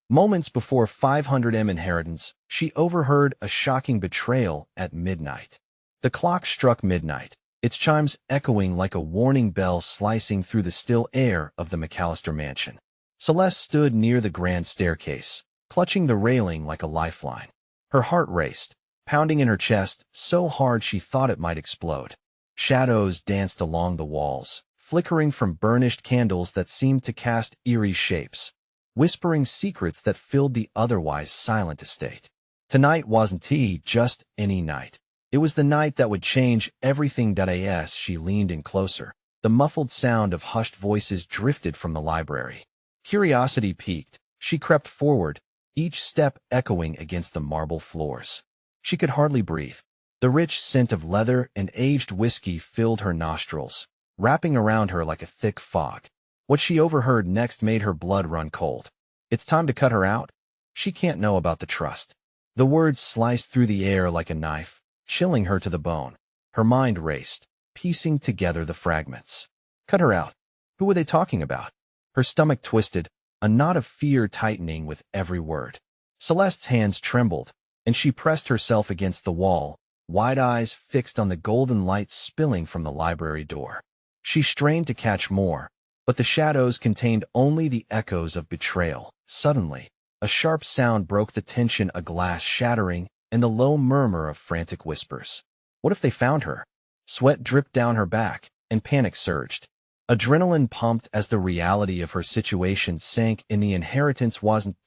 Moments before 500M inheritance, she overheard a shocking betrayal at midnight. The clock struck midnight, its chimes echoing like a warning bell slicing through the still air of the McAllister mansion. Celeste stood near the grand staircase, clutching the railing like a lifeline. Her heart raced, pounding in her chest so hard she thought it might explode. Shadows danced along the walls, flickering from burnished candles that seemed to cast eerie shapes, whispering secrets that filled the otherwise silent estate. Tonight wasn't just any night. It was the night that would change everything. As she leaned in closer, the muffled sound of hushed voices drifted from the library. Curiosity piqued. She crept forward, each step echoing against the marble floors. She could hardly breathe. The rich scent of leather and aged whiskey filled her nostrils, wrapping around her like a thick fog. What she overheard next made her blood run cold. It's time to cut her out? She can't know about the trust. The words sliced through the air like a knife, chilling her to the bone. Her mind raced, piecing together the fragments. Cut her out. Who were they talking about? Her stomach twisted, a knot of fear tightening with every word. Celeste's hands trembled, and she pressed herself against the wall, wide eyes fixed on the golden light spilling from the library door. She strained to catch more, but the shadows contained only the echoes of betrayal. Suddenly, a sharp sound broke the tension, a glass shattering, and the low murmur of frantic whispers. What if they found her? Sweat dripped down her back, and panic surged. Adrenaline pumped as the reality of her situation sank in. The inheritance wasn't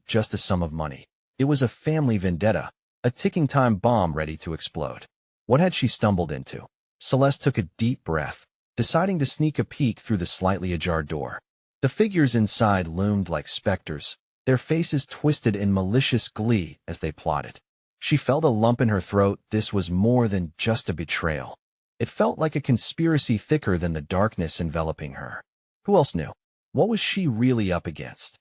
just a sum of money. It was a family vendetta, a ticking time bomb ready to explode. What had she stumbled into? Celeste took a deep breath, deciding to sneak a peek through the slightly ajar door. The figures inside loomed like specters, their faces twisted in malicious glee as they plotted. She felt a lump in her throat. This was more than just a betrayal. It felt like a conspiracy thicker than the darkness enveloping her. Who else knew? What was she really up against?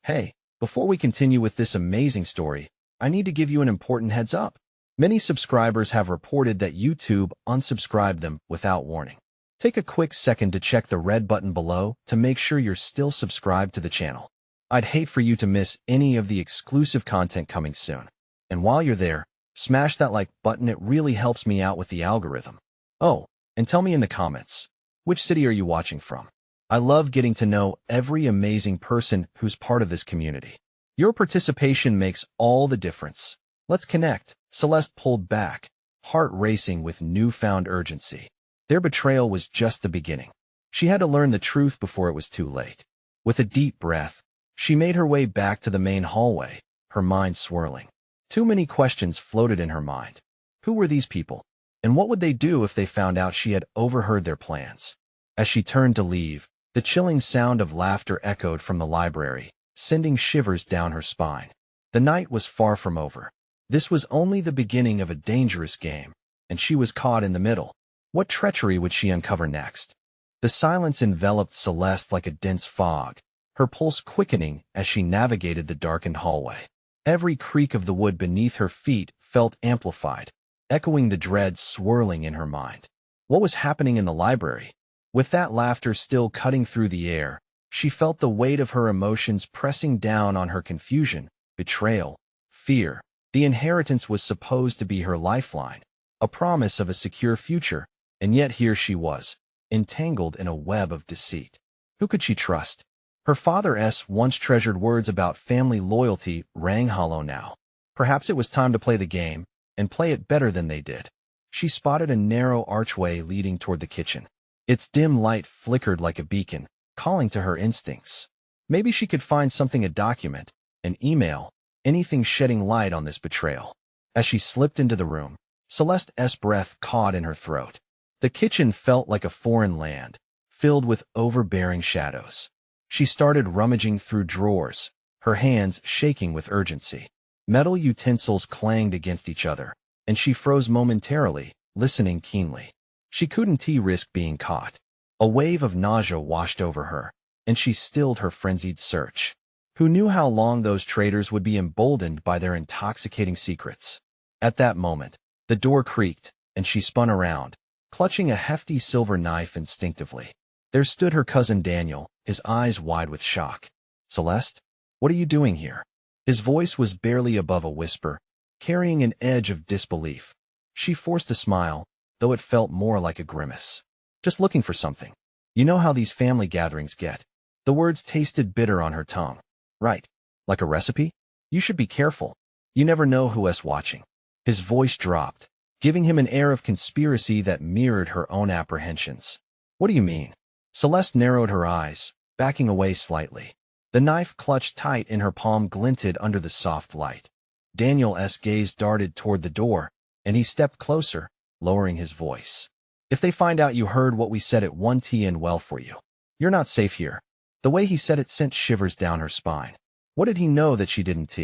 Hey, before we continue with this amazing story, I need to give you an important heads up. Many subscribers have reported that YouTube unsubscribed them without warning. Take a quick second to check the red button below to make sure you're still subscribed to the channel. I'd hate for you to miss any of the exclusive content coming soon. And while you're there, smash that like button. It really helps me out with the algorithm. Oh, and tell me in the comments, which city are you watching from? I love getting to know every amazing person who's part of this community. Your participation makes all the difference. Let's connect. Celeste pulled back, heart racing with newfound urgency. Their betrayal was just the beginning. She had to learn the truth before it was too late. With a deep breath, she made her way back to the main hallway, her mind swirling. Too many questions floated in her mind. Who were these people? And what would they do if they found out she had overheard their plans? As she turned to leave, the chilling sound of laughter echoed from the library, sending shivers down her spine. The night was far from over. This was only the beginning of a dangerous game, and she was caught in the middle. What treachery would she uncover next? The silence enveloped Celeste like a dense fog, her pulse quickening as she navigated the darkened hallway. Every creak of the wood beneath her feet felt amplified, echoing the dread swirling in her mind. What was happening in the library? With that laughter still cutting through the air, she felt the weight of her emotions pressing down on her. Confusion, betrayal, fear. The inheritance was supposed to be her lifeline, a promise of a secure future, and yet here she was, entangled in a web of deceit. Who could she trust? Her father's once treasured words about family loyalty rang hollow now. Perhaps it was time to play the game, and play it better than they did. She spotted a narrow archway leading toward the kitchen. Its dim light flickered like a beacon, calling to her instincts. Maybe she could find something, a document, an email, anything shedding light on this betrayal. As she slipped into the room, Celeste's breath caught in her throat. The kitchen felt like a foreign land, filled with overbearing shadows. She started rummaging through drawers, her hands shaking with urgency. Metal utensils clanged against each other, and she froze momentarily, listening keenly. She couldn't risk being caught. A wave of nausea washed over her, and she stilled her frenzied search. Who knew how long those traitors would be emboldened by their intoxicating secrets? At that moment, the door creaked, and she spun around, clutching a hefty silver knife instinctively. There stood her cousin Daniel, his eyes wide with shock. "Celeste? What are you doing here? His voice was barely above a whisper, carrying an edge of disbelief. She forced a smile, though it felt more like a grimace. Just looking for something. You know how these family gatherings get. The words tasted bitter on her tongue. Right. Like a recipe? You should be careful. You never know who's watching. His voice dropped, giving him an air of conspiracy that mirrored her own apprehensions. What do you mean? Celeste narrowed her eyes, backing away slightly. The knife clutched tight in her palm glinted under the soft light. Daniel's gaze darted toward the door, and he stepped closer, lowering his voice. If they find out you heard what we said at 1 and well for you. You're not safe here. The way he said it sent shivers down her spine. What did he know that she didn't?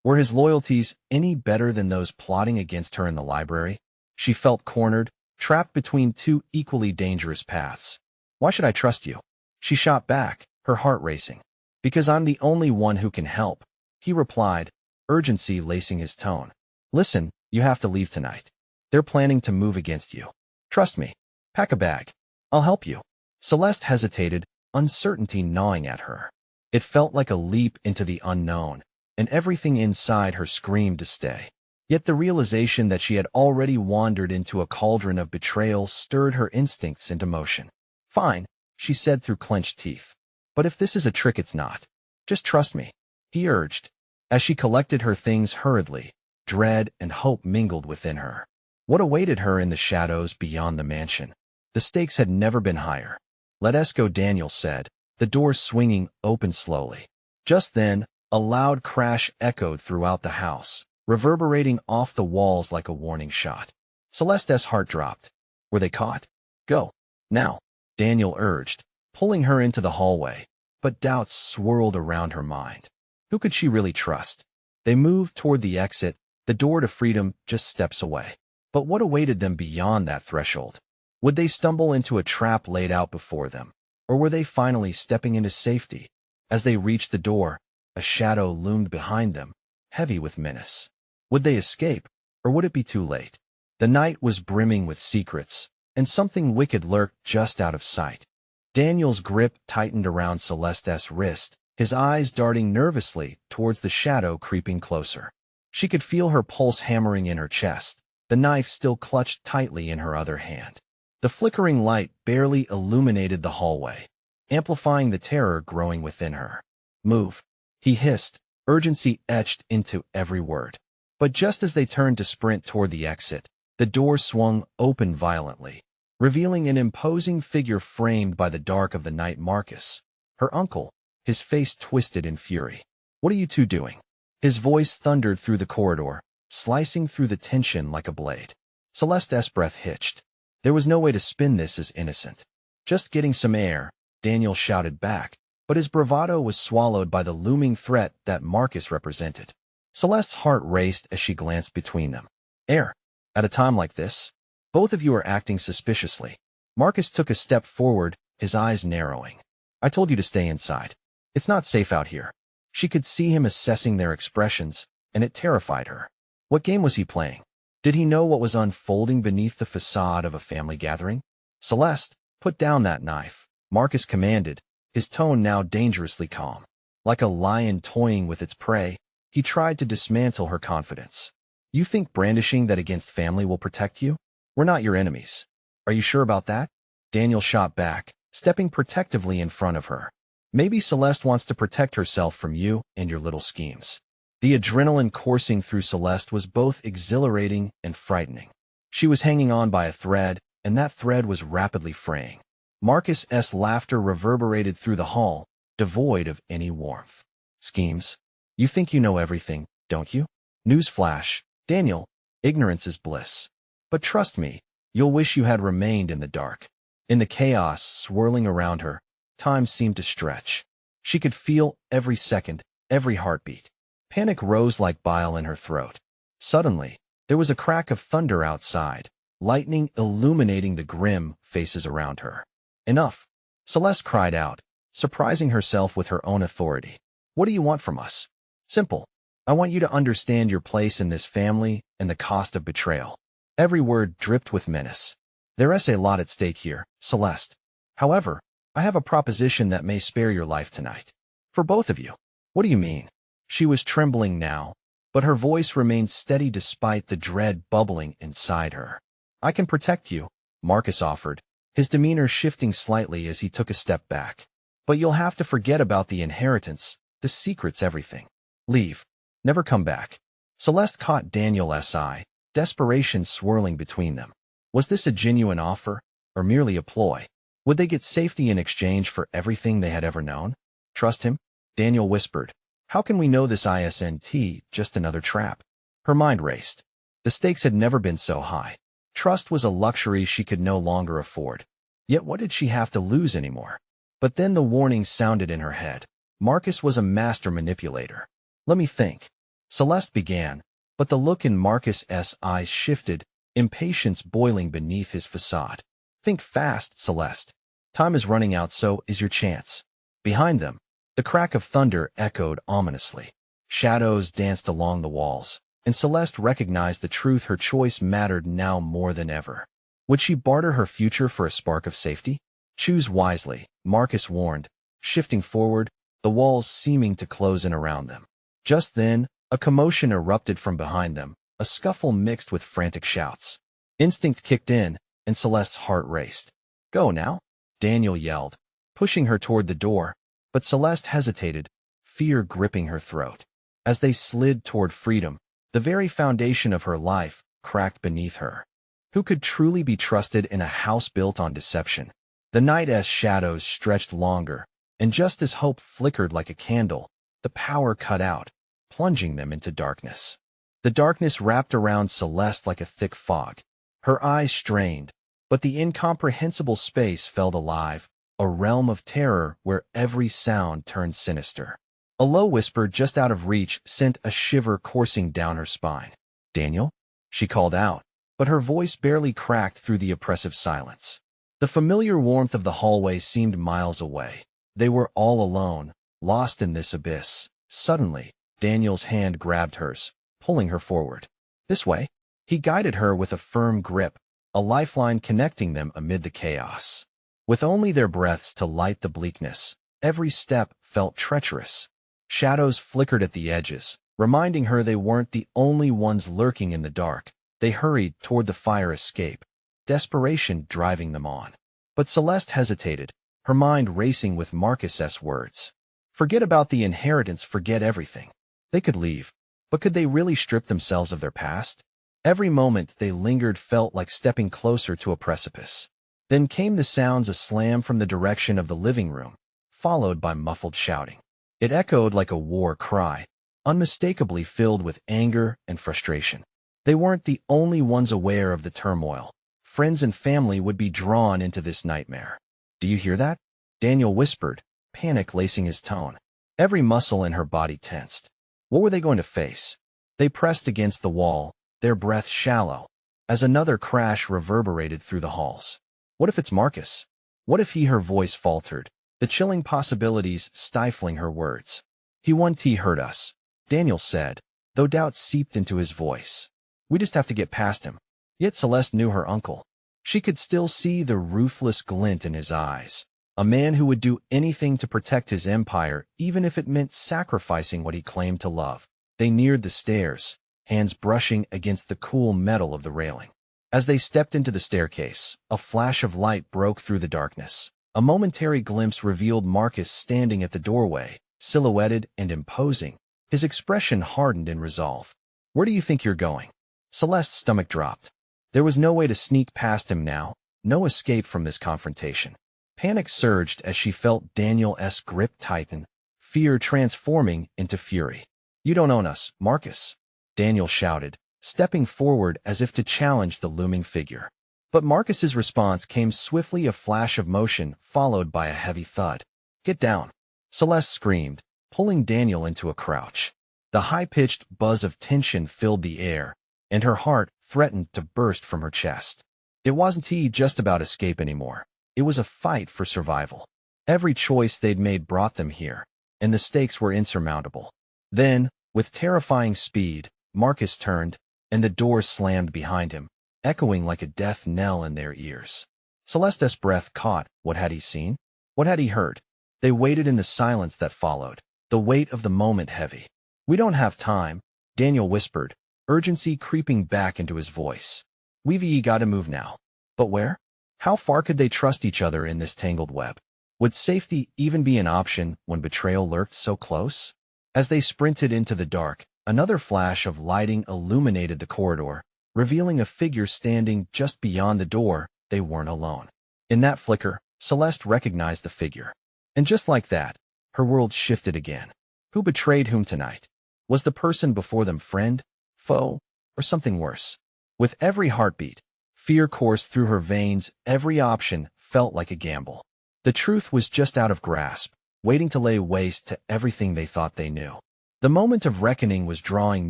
Were his loyalties any better than those plotting against her in the library? She felt cornered, trapped between two equally dangerous paths. Why should I trust you? She shot back, her heart racing. Because I'm the only one who can help, he replied, urgency lacing his tone. Listen, you have to leave tonight. They're planning to move against you. Trust me. Pack a bag. I'll help you. Celeste hesitated, uncertainty gnawing at her. It felt like a leap into the unknown, and everything inside her screamed to stay. Yet the realization that she had already wandered into a cauldron of betrayal stirred her instincts into motion. Fine, she said through clenched teeth. But if this is a trick, it's not. Just trust me, he urged. As she collected her things hurriedly, dread and hope mingled within her. What awaited her in the shadows beyond the mansion? The stakes had never been higher. Let us go, Daniel said, the door swinging open slowly. Just then, a loud crash echoed throughout the house, reverberating off the walls like a warning shot. Celeste's heart dropped. Were they caught? Go. Now, Daniel urged, pulling her into the hallway, but doubts swirled around her mind. Who could she really trust? They moved toward the exit, the door to freedom just steps away. But what awaited them beyond that threshold? Would they stumble into a trap laid out before them? Or were they finally stepping into safety? As they reached the door, a shadow loomed behind them, heavy with menace. Would they escape, or would it be too late? The night was brimming with secrets, and something wicked lurked just out of sight. Daniel's grip tightened around Celeste's wrist, his eyes darting nervously towards the shadow creeping closer. She could feel her pulse hammering in her chest, the knife still clutched tightly in her other hand. The flickering light barely illuminated the hallway, amplifying the terror growing within her. Move, he hissed, urgency etched into every word. But just as they turned to sprint toward the exit, the door swung open violently, revealing an imposing figure framed by the dark of the night. Marcus, her uncle, his face twisted in fury. What are you two doing? His voice thundered through the corridor, slicing through the tension like a blade. Celeste's breath hitched. There was no way to spin this as innocent. Just getting some air, Daniel shouted back, but his bravado was swallowed by the looming threat that Marcus represented. Celeste's heart raced as she glanced between them. Air. At a time like this? Both of you are acting suspiciously. Marcus took a step forward, his eyes narrowing. I told you to stay inside. It's not safe out here. She could see him assessing their expressions, and it terrified her. What game was he playing? Did he know what was unfolding beneath the facade of a family gathering? Celeste, put down that knife, Marcus commanded, his tone now dangerously calm. Like a lion toying with its prey, he tried to dismantle her confidence. You think brandishing that against family will protect you? We're not your enemies. Are you sure about that? Daniel shot back, stepping protectively in front of her. Maybe Celeste wants to protect herself from you and your little schemes. The adrenaline coursing through Celeste was both exhilarating and frightening. She was hanging on by a thread, and that thread was rapidly fraying. Marcus's laughter reverberated through the hall, devoid of any warmth. Schemes? You think you know everything, don't you? Newsflash, Daniel, ignorance is bliss. But trust me, you'll wish you had remained in the dark. In the chaos swirling around her, time seemed to stretch. She could feel every second, every heartbeat. Panic rose like bile in her throat. Suddenly, there was a crack of thunder outside, lightning illuminating the grim faces around her. Enough! Celeste cried out, surprising herself with her own authority. What do you want from us? Simple. I want you to understand your place in this family and the cost of betrayal. Every word dripped with menace. There's a lot at stake here, Celeste. However, I have a proposition that may spare your life tonight. For both of you. What do you mean? She was trembling now, but her voice remained steady despite the dread bubbling inside her. I can protect you, Marcus offered, his demeanor shifting slightly as he took a step back. But you'll have to forget about the inheritance, the secrets, everything. Leave. Never come back. Celeste caught Daniel's eye, desperation swirling between them. Was this a genuine offer, or merely a ploy? Would they get safety in exchange for everything they had ever known? Trust him? Daniel whispered. How can we know this isn't just another trap? Her mind raced. The stakes had never been so high. Trust was a luxury she could no longer afford. Yet what did she have to lose anymore? But then the warning sounded in her head. Marcus was a master manipulator. Let me think. Celeste began, but the look in Marcus's eyes shifted, impatience boiling beneath his facade. Think fast, Celeste. Time is running out, so is your chance. Behind them, the crack of thunder echoed ominously. Shadows danced along the walls, and Celeste recognized the truth. Her choice mattered now more than ever. Would she barter her future for a spark of safety? Choose wisely, Marcus warned, shifting forward, the walls seeming to close in around them. Just then, a commotion erupted from behind them, a scuffle mixed with frantic shouts. Instinct kicked in, and Celeste's heart raced. Go now, Daniel yelled, pushing her toward the door, but Celeste hesitated, fear gripping her throat. As they slid toward freedom, the very foundation of her life cracked beneath her. Who could truly be trusted in a house built on deception? The night's shadows stretched longer, and just as hope flickered like a candle, the power cut out, plunging them into darkness. The darkness wrapped around Celeste like a thick fog. Her eyes strained, but the incomprehensible space felt alive, a realm of terror where every sound turned sinister. A low whisper just out of reach sent a shiver coursing down her spine. Daniel? She called out, but her voice barely cracked through the oppressive silence. The familiar warmth of the hallway seemed miles away. They were all alone, lost in this abyss. Suddenly, Daniel's hand grabbed hers, pulling her forward. This way. He guided her with a firm grip, a lifeline connecting them amid the chaos. With only their breaths to light the bleakness, every step felt treacherous. Shadows flickered at the edges, reminding her they weren't the only ones lurking in the dark. They hurried toward the fire escape, desperation driving them on. But Celeste hesitated, her mind racing with Marcus's words. Forget about the inheritance, forget everything. They could leave, but could they really strip themselves of their past? Every moment they lingered felt like stepping closer to a precipice. Then came the sounds, a slam from the direction of the living room, followed by muffled shouting. It echoed like a war cry, unmistakably filled with anger and frustration. They weren't the only ones aware of the turmoil. Friends and family would be drawn into this nightmare. Do you hear that? Daniel whispered, panic lacing his tone. Every muscle in her body tensed. What were they going to face? They pressed against the wall, their breath shallow, as another crash reverberated through the halls. What if it's Marcus? What if he? Her voice faltered, the chilling possibilities stifling her words. He hurt us, Daniel said, though doubt seeped into his voice. We just have to get past him. Yet Celeste knew her uncle. She could still see the ruthless glint in his eyes. A man who would do anything to protect his empire, even if it meant sacrificing what he claimed to love. They neared the stairs, hands brushing against the cool metal of the railing. As they stepped into the staircase, a flash of light broke through the darkness. A momentary glimpse revealed Marcus standing at the doorway, silhouetted and imposing, his expression hardened in resolve. Where do you think you're going? Celeste's stomach dropped. There was no way to sneak past him now, no escape from this confrontation. Panic surged as she felt Daniel's grip tighten, fear transforming into fury. You don't own us, Marcus, Daniel shouted, stepping forward as if to challenge the looming figure. But Marcus's response came swiftly, a flash of motion followed by a heavy thud. Get down, Celeste screamed, pulling Daniel into a crouch. The high-pitched buzz of tension filled the air, and her heart threatened to burst from her chest. It wasn't just about escape anymore. It was a fight for survival. Every choice they'd made brought them here, and the stakes were insurmountable. Then, with terrifying speed, Marcus turned, and the door slammed behind him, echoing like a death knell in their ears. Celeste's breath caught. What had he seen? What had he heard? They waited in the silence that followed. The the weight of the moment heavy. "We don't have time," Daniel whispered, urgency creeping back into his voice. "We've gotta move now." But where? How far could they trust each other in this tangled web? Would safety even be an option when betrayal lurked so close? As they sprinted into the dark, another flash of lighting illuminated the corridor, revealing a figure standing just beyond the door. They weren't alone. In that flicker, Celeste recognized the figure. And just like that, her world shifted again. Who betrayed whom tonight? Was the person before them friend, foe, or something worse? With every heartbeat, fear coursed through her veins. Every option felt like a gamble. The truth was just out of grasp, waiting to lay waste to everything they thought they knew. The moment of reckoning was drawing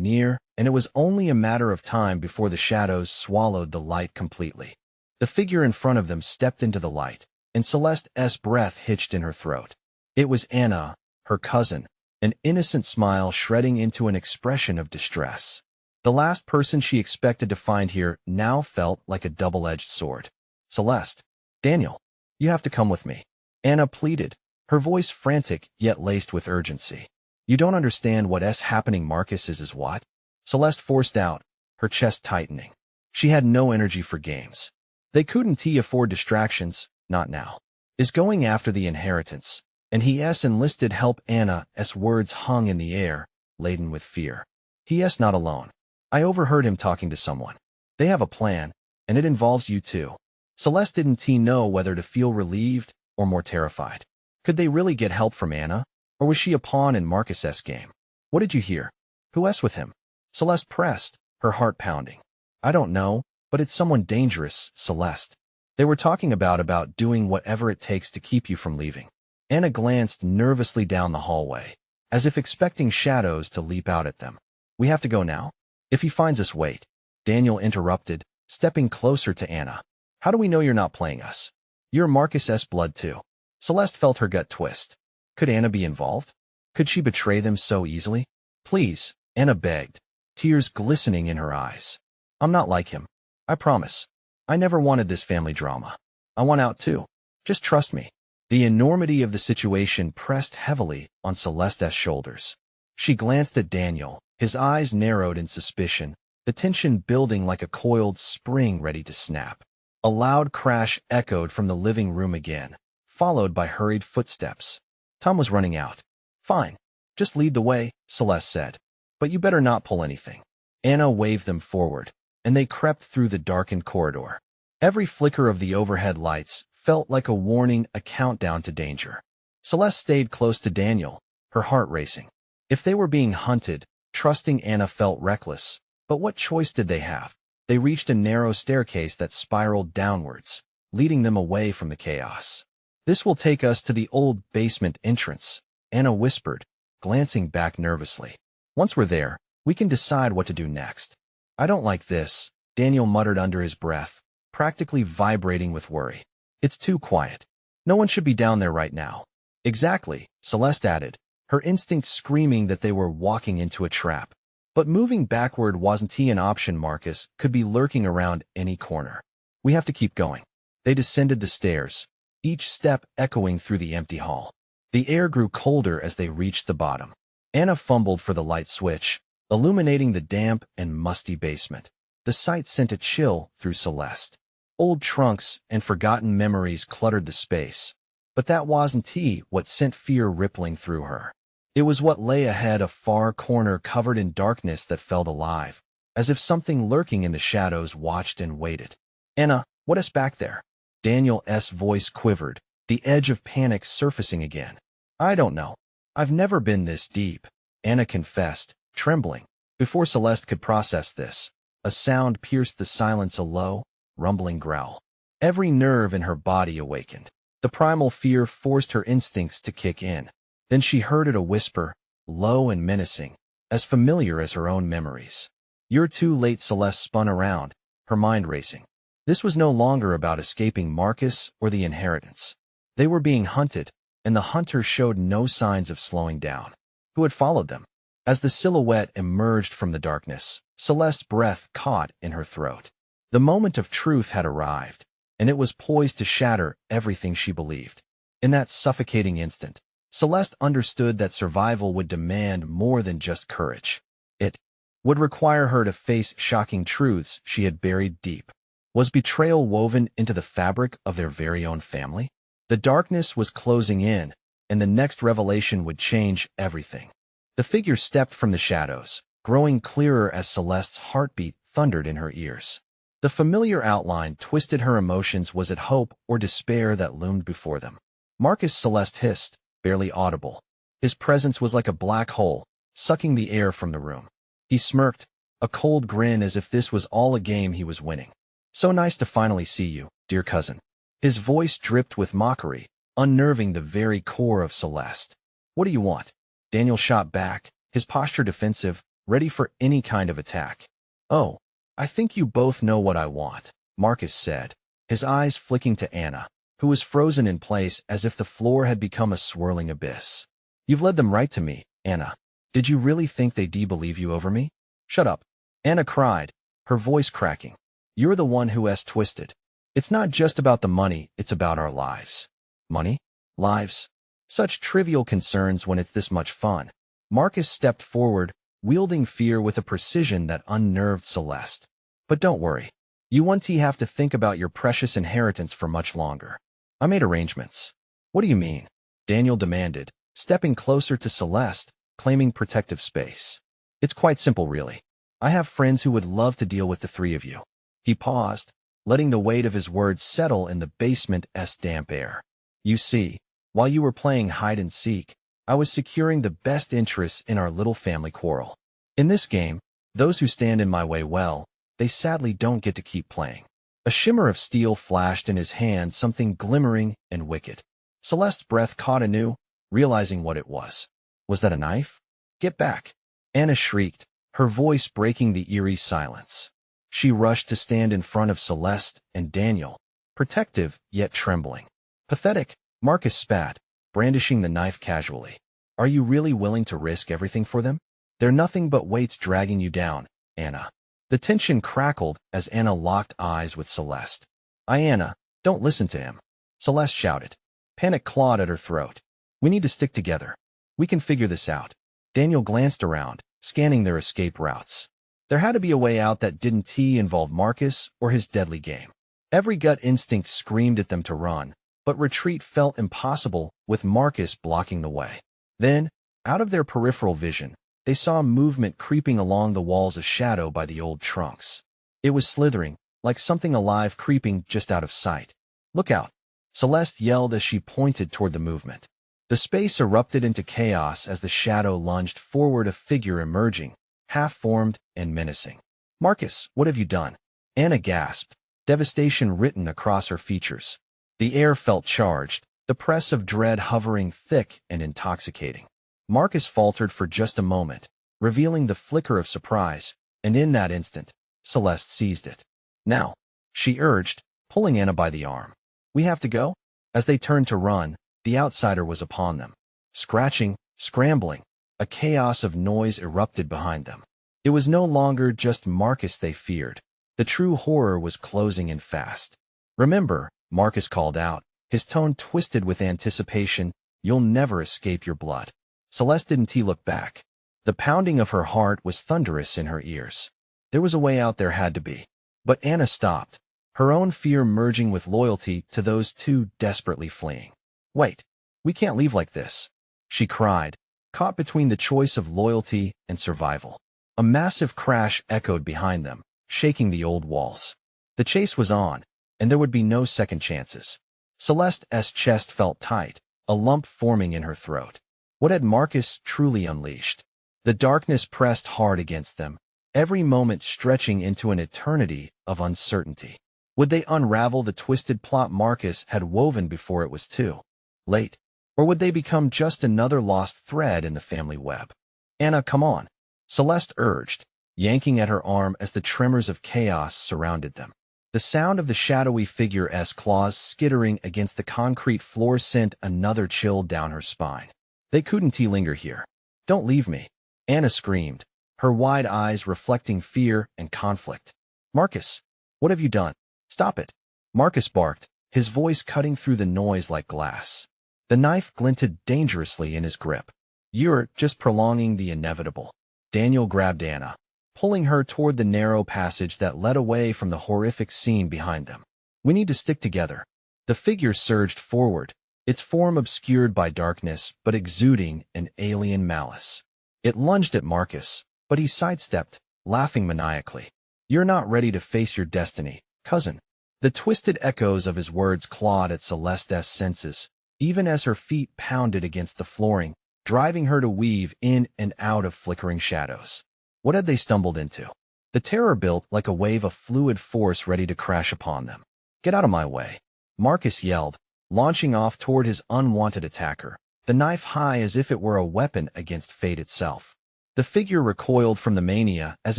near, and it was only a matter of time before the shadows swallowed the light completely. The figure in front of them stepped into the light, and Celeste's breath hitched in her throat. It was Anna, her cousin, an innocent smile shredding into an expression of distress. The last person she expected to find here now felt like a double-edged sword. "Celeste, Daniel, you have to come with me," Anna pleaded, her voice frantic yet laced with urgency. "You don't understand what's happening. Marcus is what?" Celeste forced out, her chest tightening. She had no energy for games. They couldn't afford distractions, not now. "Is going after the inheritance, and he's enlisted help." Anna's words hung in the air, laden with fear. "He's not alone. I overheard him talking to someone. They have a plan, and it involves you too." Celeste didn't know whether to feel relieved or more terrified. Could they really get help from Anna, or was she a pawn in Marcus's game? "What did you hear? Who's with him?" Celeste pressed, her heart pounding. "I don't know, but it's someone dangerous, Celeste. They were talking about doing whatever it takes to keep you from leaving." Anna glanced nervously down the hallway, as if expecting shadows to leap out at them. "We have to go now? If he finds us, wait," Daniel interrupted, stepping closer to Anna. "How do we know you're not playing us? You're Marcus's blood too." Celeste felt her gut twist. Could Anna be involved? Could she betray them so easily? "Please," Anna begged, tears glistening in her eyes. "I'm not like him. I promise. I never wanted this family drama. I want out too. Just trust me." The enormity of the situation pressed heavily on Celeste's shoulders. She glanced at Daniel, his eyes narrowed in suspicion, the tension building like a coiled spring ready to snap. A loud crash echoed from the living room again, followed by hurried footsteps. Tom was running out. "Fine. Just lead the way," Celeste said. "But you better not pull anything." Anna waved them forward, and they crept through the darkened corridor. Every flicker of the overhead lights felt like a warning, a countdown to danger. Celeste stayed close to Daniel, her heart racing. If they were being hunted, trusting Anna felt reckless. But what choice did they have? They reached a narrow staircase that spiraled downwards, leading them away from the chaos. "This will take us to the old basement entrance," Anna whispered, glancing back nervously. "Once we're there, we can decide what to do next." "I don't like this," Daniel muttered under his breath, practically vibrating with worry. "It's too quiet. No one should be down there right now." "Exactly," Celeste added, her instinct screaming that they were walking into a trap. But moving backward wasn't an option. Marcus could be lurking around any corner. "We have to keep going." They descended the stairs, each step echoing through the empty hall. The air grew colder as they reached the bottom. Anna fumbled for the light switch, illuminating the damp and musty basement. The sight sent a chill through Celeste. Old trunks and forgotten memories cluttered the space. But that wasn't what sent fear rippling through her. It was what lay ahead, a far corner covered in darkness that felt alive, as if something lurking in the shadows watched and waited. "Anna, what is back there?" Daniel's voice quivered, the edge of panic surfacing again. "I don't know. I've never been this deep," Anna confessed, trembling. Before Celeste could process this, a sound pierced the silence, a low, rumbling growl. Every nerve in her body awakened. The primal fear forced her instincts to kick in. Then she heard it, a whisper, low and menacing, as familiar as her own memories. "You're too late." Celeste spun around, her mind racing. This was no longer about escaping Marcus or the inheritance. They were being hunted, and the hunter showed no signs of slowing down. Who had followed them? As the silhouette emerged from the darkness, Celeste's breath caught in her throat. The moment of truth had arrived, and it was poised to shatter everything she believed. In that suffocating instant, Celeste understood that survival would demand more than just courage. It would require her to face shocking truths she had buried deep. Was betrayal woven into the fabric of their very own family? The darkness was closing in, and the next revelation would change everything. The figure stepped from the shadows, growing clearer as Celeste's heartbeat thundered in her ears. The familiar outline twisted her emotions. Was it hope or despair that loomed before them? Marcus, Celeste hissed, barely audible. His presence was like a black hole, sucking the air from the room. He smirked, a cold grin as if this was all a game he was winning. So nice to finally see you, dear cousin. His voice dripped with mockery, unnerving the very core of Celeste. What do you want? Daniel shot back, his posture defensive, ready for any kind of attack. Oh, I think you both know what I want, Marcus said, his eyes flicking to Anna, who was frozen in place as if the floor had become a swirling abyss. You've led them right to me, Anna. Did you really think they'd believe you over me? Shut up, Anna cried, her voice cracking. You're the one who's twisted. It's not just about the money, it's about our lives. Money? Lives? Such trivial concerns when it's this much fun. Marcus stepped forward, wielding fear with a precision that unnerved Celeste. But don't worry. You won't have to think about your precious inheritance for much longer. I made arrangements. What do you mean? Daniel demanded, stepping closer to Celeste, claiming protective space. It's quite simple, really. I have friends who would love to deal with the three of you. He paused, letting the weight of his words settle in the basement's damp air. You see, while you were playing hide-and-seek, I was securing the best interests in our little family quarrel. In this game, those who stand in my way, well, they sadly don't get to keep playing. A shimmer of steel flashed in his hand, something glimmering and wicked. Celeste's breath caught anew, realizing what it was. Was that a knife? Get back! Anna shrieked, her voice breaking the eerie silence. She rushed to stand in front of Celeste and Daniel, protective yet trembling. Pathetic, Marcus spat, brandishing the knife casually. Are you really willing to risk everything for them? They're nothing but weights dragging you down, Anna. The tension crackled as Anna locked eyes with Celeste. Anna, don't listen to him, Celeste shouted. Panic clawed at her throat. We need to stick together. We can figure this out. Daniel glanced around, scanning their escape routes. There had to be a way out that didn't involve Marcus or his deadly game. Every gut instinct screamed at them to run, but retreat felt impossible with Marcus blocking the way. Then, out of their peripheral vision, they saw movement creeping along the walls of shadow by the old trunks. It was slithering, like something alive creeping just out of sight. Look out! Celeste yelled as she pointed toward the movement. The space erupted into chaos as the shadow lunged forward, a figure emerging, half-formed and menacing. Marcus, what have you done? Anna gasped, devastation written across her features. The air felt charged, the press of dread hovering thick and intoxicating. Marcus faltered for just a moment, revealing the flicker of surprise, and in that instant, Celeste seized it. Now, she urged, pulling Anna by the arm. We have to go? As they turned to run, the outsider was upon them. Scratching, scrambling, a chaos of noise erupted behind them. It was no longer just Marcus they feared. The true horror was closing in fast. Remember, Marcus called out, his tone twisted with anticipation, you'll never escape your blood. Celeste didn't look back. The pounding of her heart was thunderous in her ears. There was a way out, there had to be. But Anna stopped, her own fear merging with loyalty to those two desperately fleeing. Wait, we can't leave like this, she cried, caught between the choice of loyalty and survival. A massive crash echoed behind them, shaking the old walls. The chase was on, and there would be no second chances. Celeste's chest felt tight, a lump forming in her throat. What had Marcus truly unleashed? The darkness pressed hard against them, every moment stretching into an eternity of uncertainty. Would they unravel the twisted plot Marcus had woven before it was too late? Or would they become just another lost thread in the family web? Anna, come on, Celeste urged, yanking at her arm as the tremors of chaos surrounded them. The sound of the shadowy figure's claws skittering against the concrete floor sent another chill down her spine. They couldn't linger here. Don't leave me, Anna screamed, her wide eyes reflecting fear and conflict. Marcus, what have you done? Stop it, Marcus barked, his voice cutting through the noise like glass. The knife glinted dangerously in his grip. "You're just prolonging the inevitable." Daniel grabbed Anna, pulling her toward the narrow passage that led away from the horrific scene behind them. "We need to stick together." The figure surged forward, its form obscured by darkness but exuding an alien malice. It lunged at Marcus, but he sidestepped, laughing maniacally. "You're not ready to face your destiny, cousin." The twisted echoes of his words clawed at Celeste's senses, even as her feet pounded against the flooring, driving her to weave in and out of flickering shadows. What had they stumbled into? The terror built like a wave of fluid force ready to crash upon them. "Get out of my way," Marcus yelled, launching off toward his unwanted attacker, the knife high as if it were a weapon against fate itself. The figure recoiled from the mania as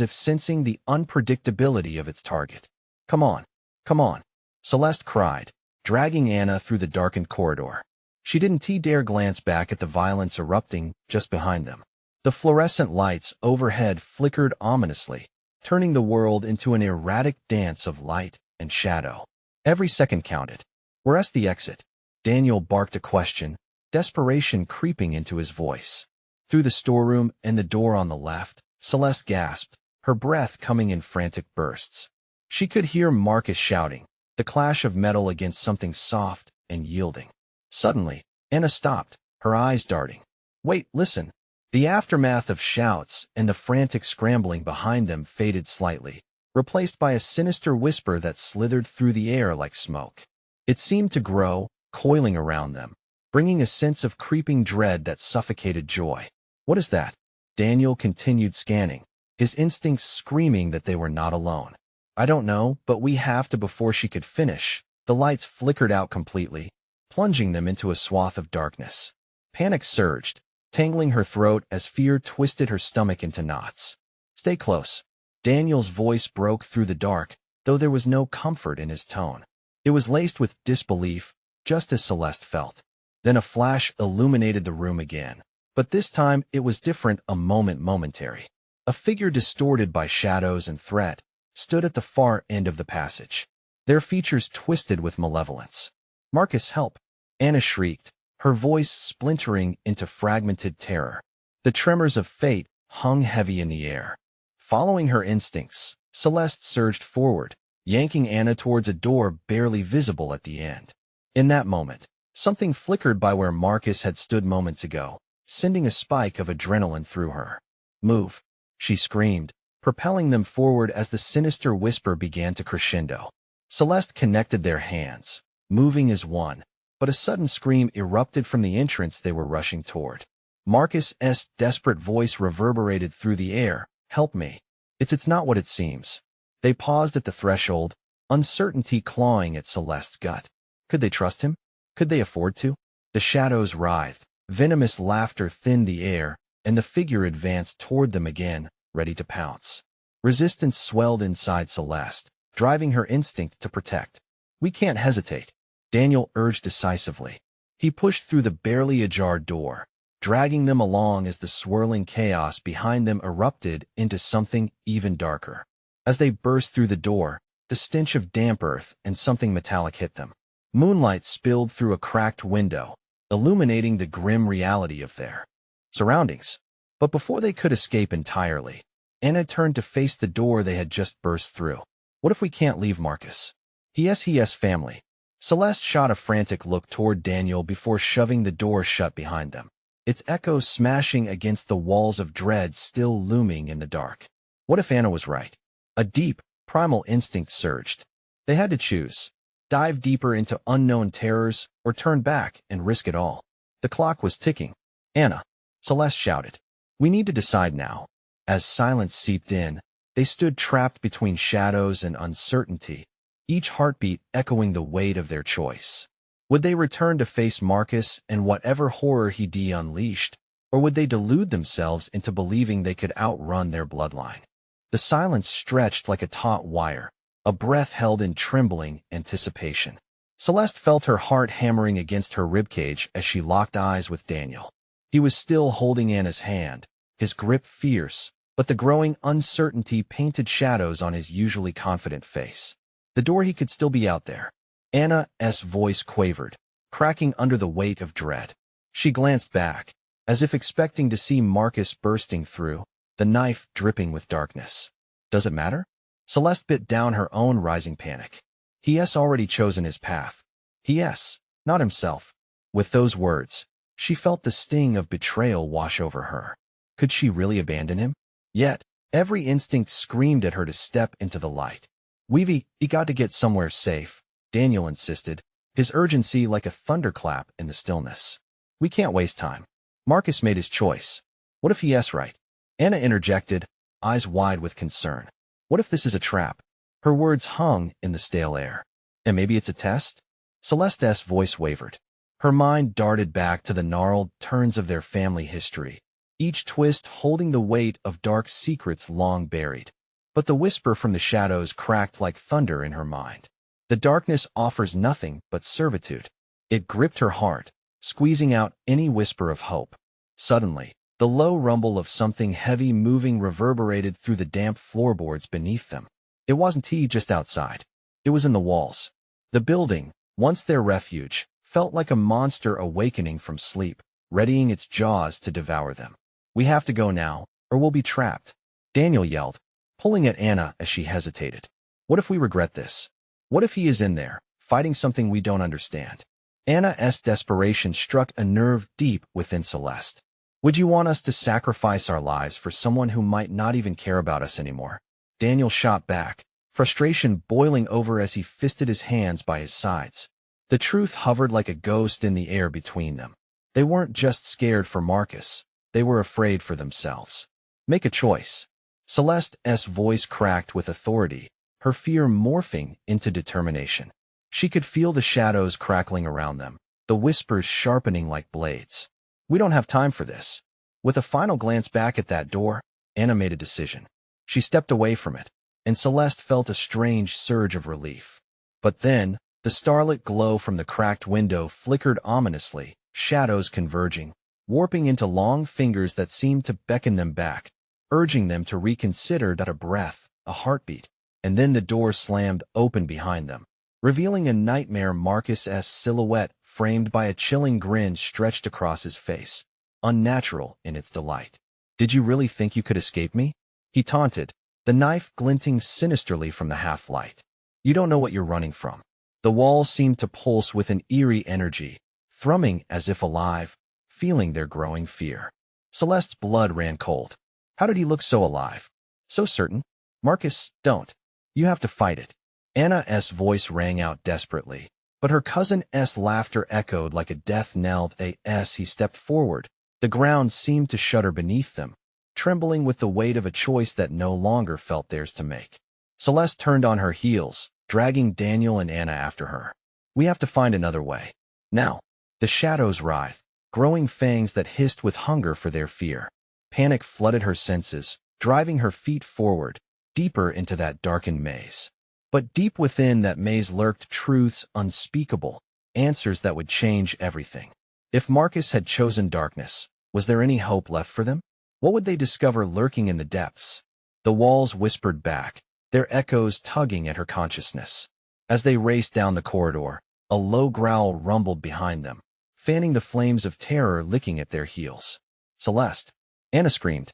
if sensing the unpredictability of its target. Come on, Celeste cried, dragging Anna through the darkened corridor. She didn't dare glance back at the violence erupting just behind them. The fluorescent lights overhead flickered ominously, turning the world into an erratic dance of light and shadow. Every second counted. "Where's the exit?" Daniel barked a question, desperation creeping into his voice. "Through the storeroom and the door on the left," Celeste gasped, her breath coming in frantic bursts. She could hear Marcus shouting, the clash of metal against something soft and yielding. Suddenly, Anna stopped, her eyes darting. "Wait, listen." The aftermath of shouts and the frantic scrambling behind them faded slightly, replaced by a sinister whisper that slithered through the air like smoke. It seemed to grow, coiling around them, bringing a sense of creeping dread that suffocated joy. "What is that?" Daniel continued scanning, his instincts screaming that they were not alone. "I don't know, but we have to." Before she could finish, the lights flickered out completely, plunging them into a swath of darkness. Panic surged, tangling her throat as fear twisted her stomach into knots. "Stay close." Daniel's voice broke through the dark, though there was no comfort in his tone. It was laced with disbelief, just as Celeste felt. Then a flash illuminated the room again, but this time it was different, momentary. A figure distorted by shadows and threat stood at the far end of the passage, their features twisted with malevolence. "Marcus, help!" Anna shrieked, her voice splintering into fragmented terror. The tremors of fate hung heavy in the air. Following her instincts, Celeste surged forward, yanking Anna towards a door barely visible at the end. In that moment, something flickered by where Marcus had stood moments ago, sending a spike of adrenaline through her. "Move!" she screamed, propelling them forward as the sinister whisper began to crescendo. Celeste connected their hands, moving as one, but a sudden scream erupted from the entrance they were rushing toward. Marcus's desperate voice reverberated through the air. "Help me. It's not what it seems." They paused at the threshold, uncertainty clawing at Celeste's gut. Could they trust him? Could they afford to? The shadows writhed, venomous laughter thinned the air, and the figure advanced toward them again, ready to pounce. Resistance swelled inside Celeste, driving her instinct to protect. "We can't hesitate," Daniel urged decisively. He pushed through the barely ajar door, dragging them along as the swirling chaos behind them erupted into something even darker. As they burst through the door, the stench of damp earth and something metallic hit them. Moonlight spilled through a cracked window, illuminating the grim reality of their surroundings. But before they could escape entirely, Anna turned to face the door they had just burst through. "What if we can't leave Marcus? His family." Celeste shot a frantic look toward Daniel before shoving the door shut behind them, its echoes smashing against the walls of dread still looming in the dark. What if Anna was right? A deep, primal instinct surged. They had to choose: dive deeper into unknown terrors or turn back and risk it all. The clock was ticking. "Anna," Celeste shouted, "we need to decide now." As silence seeped in, they stood trapped between shadows and uncertainty, each heartbeat echoing the weight of their choice. Would they return to face Marcus and whatever horror he unleashed, or would they delude themselves into believing they could outrun their bloodline? The silence stretched like a taut wire, a breath held in trembling anticipation. Celeste felt her heart hammering against her ribcage as she locked eyes with Daniel. He was still holding Anna's hand, his grip fierce, but the growing uncertainty painted shadows on his usually confident face. The door, he could still be out there. Anna's voice quavered, cracking under the weight of dread. She glanced back, as if expecting to see Marcus bursting through, the knife dripping with darkness. Does it matter? Celeste bit down her own rising panic. He has already chosen his path. He has, not himself. With those words, she felt the sting of betrayal wash over her. Could she really abandon him? Yet, every instinct screamed at her to step into the light. "We've got to get somewhere safe," Daniel insisted, his urgency like a thunderclap in the stillness. "We can't waste time." Marcus made his choice. What if he is right? Anna interjected, eyes wide with concern. What if this is a trap? Her words hung in the stale air. And maybe it's a test? Celeste's voice wavered. Her mind darted back to the gnarled turns of their family history, each twist holding the weight of dark secrets long buried. But the whisper from the shadows cracked like thunder in her mind. The darkness offers nothing but servitude. It gripped her heart, squeezing out any whisper of hope. Suddenly, the low rumble of something heavy moving reverberated through the damp floorboards beneath them. It wasn't he just outside. It was in the walls. The building, once their refuge, felt like a monster awakening from sleep, readying its jaws to devour them. "We have to go now, or we'll be trapped," Daniel yelled, pulling at Anna as she hesitated. "What if we regret this? What if he is in there, fighting something we don't understand?" Anna's desperation struck a nerve deep within Celeste. "Would you want us to sacrifice our lives for someone who might not even care about us anymore?" Daniel shot back, frustration boiling over as he fisted his hands by his sides. The truth hovered like a ghost in the air between them. They weren't just scared for Marcus. They were afraid for themselves. "Make a choice." Celeste's voice cracked with authority, her fear morphing into determination. She could feel the shadows crackling around them, the whispers sharpening like blades. "We don't have time for this." With a final glance back at that door, Anna made a decision. She stepped away from it, and Celeste felt a strange surge of relief. But then, the starlit glow from the cracked window flickered ominously, shadows converging, warping into long fingers that seemed to beckon them back, urging them to reconsider. A breath, a heartbeat, and then the door slammed open behind them, revealing a nightmare Marcus's silhouette framed by a chilling grin stretched across his face, unnatural in its delight. "Did you really think you could escape me?" he taunted, the knife glinting sinisterly from the half-light. "You don't know what you're running from." The walls seemed to pulse with an eerie energy, thrumming as if alive, feeling their growing fear. Celeste's blood ran cold. How did he look so alive? So certain? "Marcus, don't. You have to fight it." Anna's voice rang out desperately, but her cousin's laughter echoed like a death knell as he stepped forward. The ground seemed to shudder beneath them, trembling with the weight of a choice that no longer felt theirs to make. Celeste turned on her heels, dragging Daniel and Anna after her. "We have to find another way. Now." The shadows writhed, growing fangs that hissed with hunger for their fear. Panic flooded her senses, driving her feet forward, deeper into that darkened maze. But deep within that maze lurked truths unspeakable, answers that would change everything. If Marcus had chosen darkness, was there any hope left for them? What would they discover lurking in the depths? The walls whispered back, their echoes tugging at her consciousness. As they raced down the corridor, a low growl rumbled behind them, fanning the flames of terror licking at their heels. "Celeste!" Anna screamed,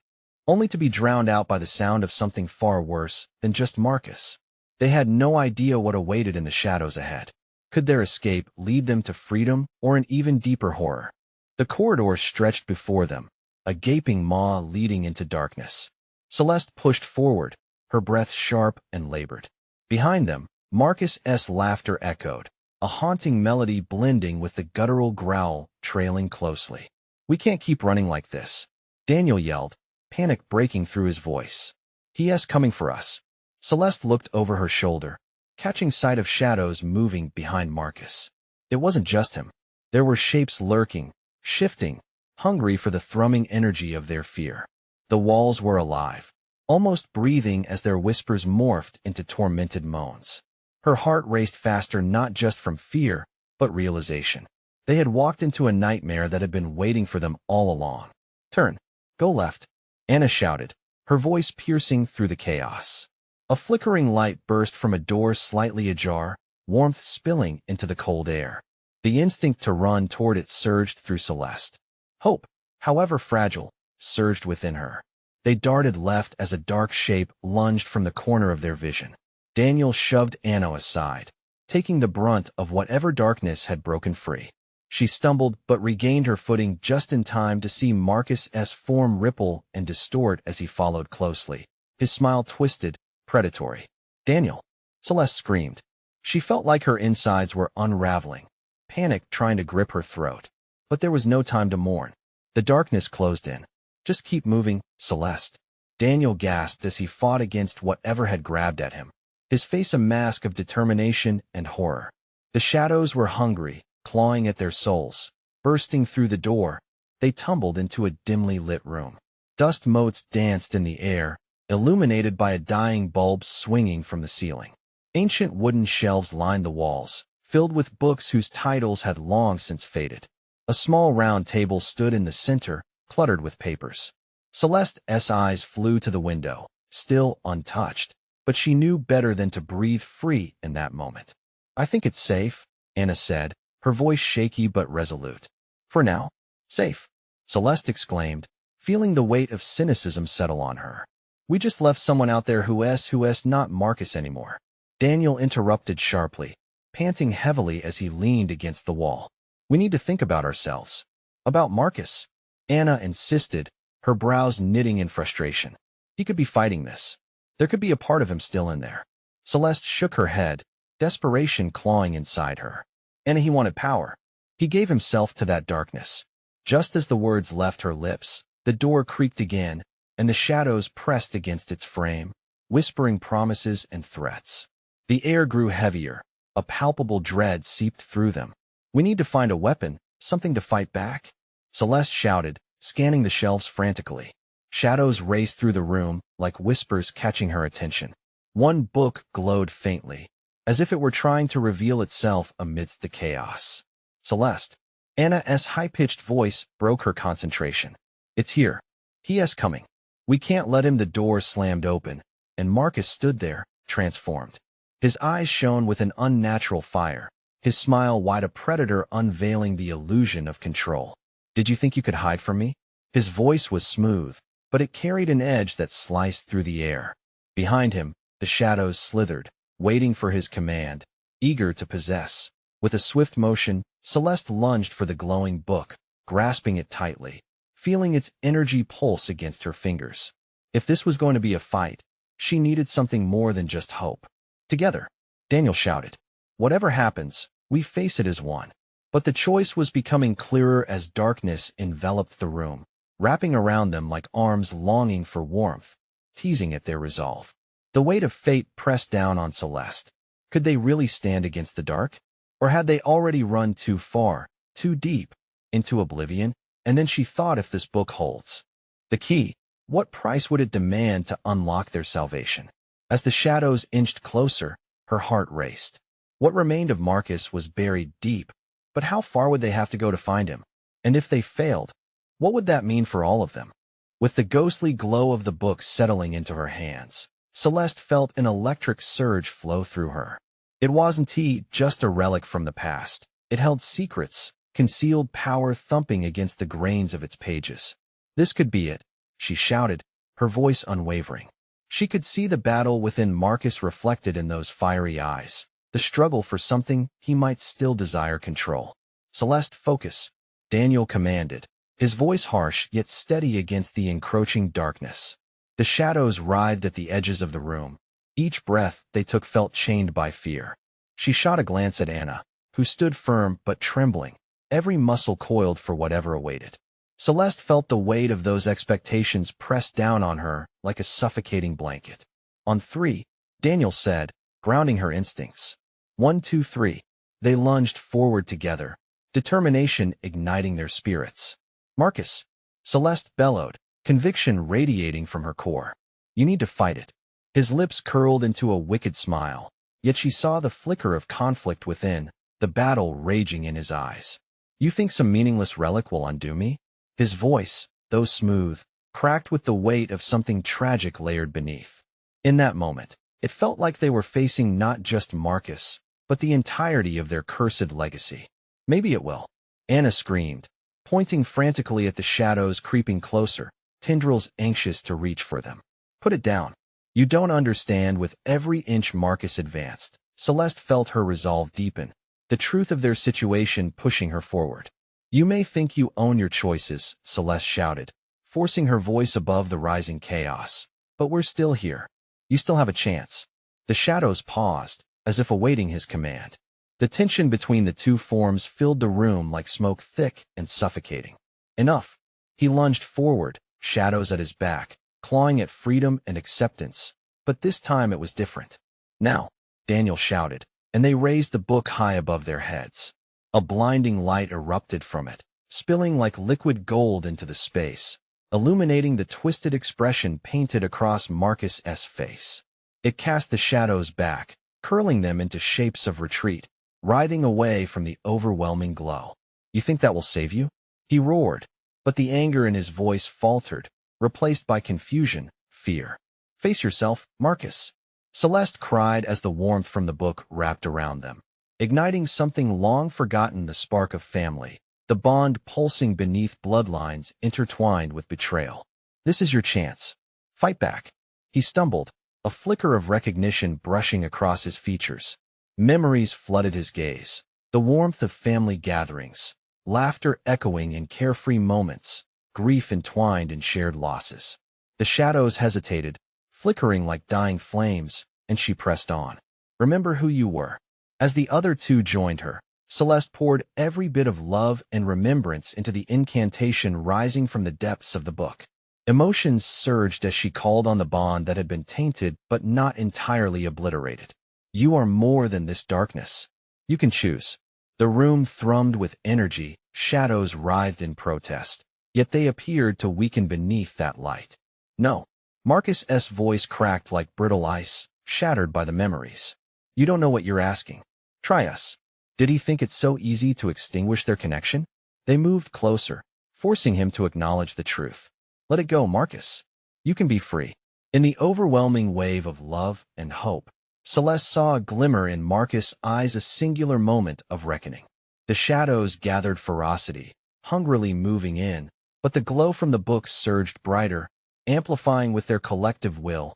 only to be drowned out by the sound of something far worse than just Marcus. They had no idea what awaited in the shadows ahead. Could their escape lead them to freedom or an even deeper horror? The corridor stretched before them, a gaping maw leading into darkness. Celeste pushed forward, her breath sharp and labored. Behind them, Marcus's laughter echoed, a haunting melody blending with the guttural growl trailing closely. "We can't keep running like this," Daniel yelled, panic breaking through his voice. "He is coming for us." Celeste looked over her shoulder, catching sight of shadows moving behind Marcus. It wasn't just him. There were shapes lurking, shifting, hungry for the thrumming energy of their fear. The walls were alive, almost breathing as their whispers morphed into tormented moans. Her heart raced faster not just from fear, but realization. They had walked into a nightmare that had been waiting for them all along. "Turn. Go left," Anna shouted, her voice piercing through the chaos. A flickering light burst from a door slightly ajar, warmth spilling into the cold air. The instinct to run toward it surged through Celeste. Hope, however fragile, surged within her. They darted left as a dark shape lunged from the corner of their vision. Daniel shoved Anna aside, taking the brunt of whatever darkness had broken free. She stumbled but regained her footing just in time to see Marcus's form ripple and distort as he followed closely. His smile twisted, predatory. "Daniel!" Celeste screamed. She felt like her insides were unraveling, panic trying to grip her throat. But there was no time to mourn. The darkness closed in. "Just keep moving, Celeste." Daniel gasped as he fought against whatever had grabbed at him, his face a mask of determination and horror. The shadows were hungry, clawing at their souls. Bursting through the door, they tumbled into a dimly lit room. Dust motes danced in the air, illuminated by a dying bulb swinging from the ceiling. Ancient wooden shelves lined the walls, filled with books whose titles had long since faded. A small round table stood in the center, cluttered with papers. Celeste's eyes flew to the window, still untouched, but she knew better than to breathe free in that moment. "I think it's safe," Anna said, her voice shaky but resolute. "For now, safe," Celeste exclaimed, feeling the weight of cynicism settle on her. "We just left someone out there who's not Marcus anymore." Daniel interrupted sharply, panting heavily as he leaned against the wall. "We need to think about ourselves." "About Marcus," Anna insisted, her brows knitting in frustration. "He could be fighting this. There could be a part of him still in there." Celeste shook her head, desperation clawing inside her. "And he wanted power. He gave himself to that darkness." Just as the words left her lips, the door creaked again, and the shadows pressed against its frame, whispering promises and threats. The air grew heavier, a palpable dread seeped through them. "We need to find a weapon, something to fight back," Celeste shouted, scanning the shelves frantically. Shadows raced through the room, like whispers catching her attention. One book glowed faintly, as if it were trying to reveal itself amidst the chaos. "Celeste!" Anna's high-pitched voice broke her concentration. "It's here. He is coming. We can't let him." The door slammed open, and Marcus stood there, transformed. His eyes shone with an unnatural fire, his smile wide, a predator unveiling the illusion of control. "Did you think you could hide from me?" His voice was smooth, but it carried an edge that sliced through the air. Behind him, the shadows slithered, waiting for his command, eager to possess. With a swift motion, Celeste lunged for the glowing book, grasping it tightly, feeling its energy pulse against her fingers. If this was going to be a fight, she needed something more than just hope. "Together," Daniel shouted. "Whatever happens, we face it as one." But the choice was becoming clearer as darkness enveloped the room, wrapping around them like arms longing for warmth, teasing at their resolve. The weight of fate pressed down on Celeste. Could they really stand against the dark? Or had they already run too far, too deep, into oblivion? And then she thought, if this book holds the key, what price would it demand to unlock their salvation? As the shadows inched closer, her heart raced. What remained of Marcus was buried deep, but how far would they have to go to find him? And if they failed, what would that mean for all of them? With the ghostly glow of the book settling into her hands, Celeste felt an electric surge flow through her. It wasn't just a relic from the past. It held secrets, concealed power thumping against the grains of its pages. This could be it, she shouted, her voice unwavering. She could see the battle within Marcus reflected in those fiery eyes, the struggle for something he might still desire control. "Celeste, focus," Daniel commanded, his voice harsh yet steady against the encroaching darkness. The shadows writhed at the edges of the room. Each breath they took felt chained by fear. She shot a glance at Anna, who stood firm but trembling, every muscle coiled for whatever awaited. Celeste felt the weight of those expectations pressed down on her like a suffocating blanket. "On three," Daniel said, grounding her instincts. 1, 2, 3. They lunged forward together, determination igniting their spirits. "Marcus," Celeste bellowed, conviction radiating from her core. "You need to fight it." His lips curled into a wicked smile, yet she saw the flicker of conflict within, the battle raging in his eyes. "You think some meaningless relic will undo me?" His voice, though smooth, cracked with the weight of something tragic layered beneath. In that moment, it felt like they were facing not just Marcus, but the entirety of their cursed legacy. Maybe it will. Anna screamed, pointing frantically at the shadows creeping closer, tendrils anxious to reach for them. Put it down. You don't understand. With every inch Marcus advanced, Celeste felt her resolve deepen, the truth of their situation pushing her forward. You may think you own your choices, Celeste shouted, forcing her voice above the rising chaos. But we're still here. You still have a chance. The shadows paused, as if awaiting his command. The tension between the two forms filled the room like smoke, thick and suffocating. Enough. He lunged forward, shadows at his back, clawing at freedom and acceptance. But this time it was different. Now, Daniel shouted, and they raised the book high above their heads. A blinding light erupted from it, spilling like liquid gold into the space, illuminating the twisted expression painted across Marcus's face. It cast the shadows back, curling them into shapes of retreat, writhing away from the overwhelming glow. You think that will save you? He roared, but the anger in his voice faltered, replaced by confusion, fear. Face yourself, Marcus, Celeste cried as the warmth from the book wrapped around them, igniting something long forgotten, the spark of family, the bond pulsing beneath bloodlines intertwined with betrayal. This is your chance. Fight back. He stumbled, a flicker of recognition brushing across his features. Memories flooded his gaze, the warmth of family gatherings, laughter echoing in carefree moments, grief entwined in shared losses. The shadows hesitated, flickering like dying flames, and she pressed on. Remember who you were. As the other two joined her, Celeste poured every bit of love and remembrance into the incantation rising from the depths of the book. Emotions surged as she called on the bond that had been tainted but not entirely obliterated. You are more than this darkness. You can choose. The room thrummed with energy, shadows writhed in protest, yet they appeared to weaken beneath that light. No. Marcus's voice cracked like brittle ice, shattered by the memories. You don't know what you're asking. Try us. Did he think it so easy to extinguish their connection? They moved closer, forcing him to acknowledge the truth. Let it go, Marcus. You can be free. In the overwhelming wave of love and hope, Celeste saw a glimmer in Marcus' eyes, a singular moment of reckoning. The shadows gathered ferocity, hungrily moving in, but the glow from the book surged brighter, amplifying with their collective will.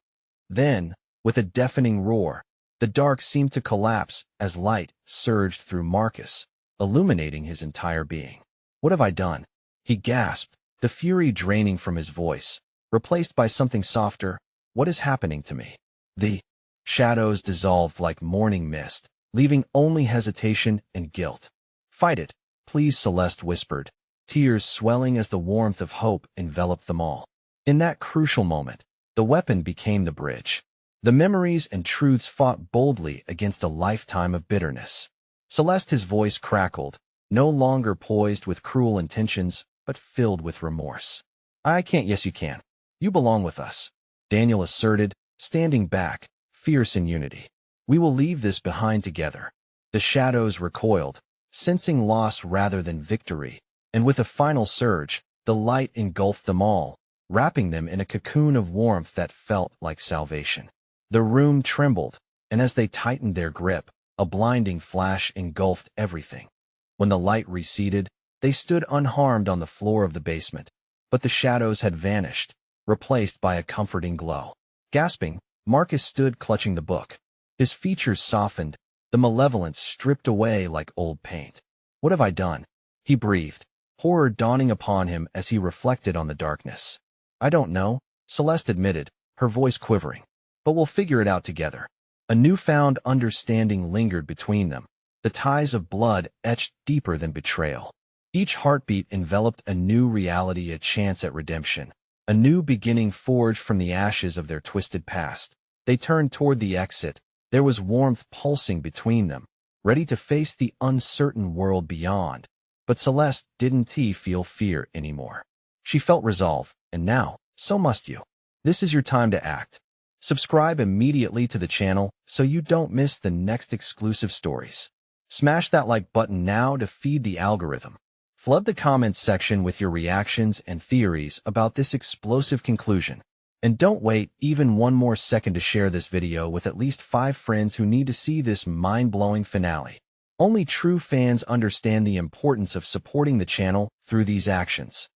Then, with a deafening roar, the dark seemed to collapse as light surged through Marcus, illuminating his entire being. What have I done? He gasped, the fury draining from his voice, replaced by something softer. What is happening to me? The shadows dissolved like morning mist, leaving only hesitation and guilt. Fight it, please, Celeste whispered, tears swelling as the warmth of hope enveloped them all. In that crucial moment, the weapon became the bridge. The memories and truths fought boldly against a lifetime of bitterness. Celeste, his voice crackled, no longer poised with cruel intentions, but filled with remorse. I can't. Yes, you can. You belong with us, Daniel asserted, standing back, fierce in unity. We will leave this behind together. The shadows recoiled, sensing loss rather than victory, and with a final surge, the light engulfed them all, wrapping them in a cocoon of warmth that felt like salvation. The room trembled, and as they tightened their grip, a blinding flash engulfed everything. When the light receded, they stood unharmed on the floor of the basement, but the shadows had vanished, replaced by a comforting glow. Gasping, Marcus stood clutching the book. His features softened, the malevolence stripped away like old paint. What have I done? He breathed, horror dawning upon him as he reflected on the darkness. I don't know, Celeste admitted, her voice quivering. But we'll figure it out together. A newfound understanding lingered between them, the ties of blood etched deeper than betrayal. Each heartbeat enveloped a new reality, a chance at redemption, a new beginning forged from the ashes of their twisted past. They turned toward the exit. There was warmth pulsing between them, ready to face the uncertain world beyond. But Celeste didn't feel fear anymore. She felt resolve, and now, so must you. This is your time to act. Subscribe immediately to the channel so you don't miss the next exclusive stories. Smash that like button now to feed the algorithm. Flood the comments section with your reactions and theories about this explosive conclusion. And don't wait even one more second to share this video with at least 5 friends who need to see this mind-blowing finale. Only true fans understand the importance of supporting the channel through these actions.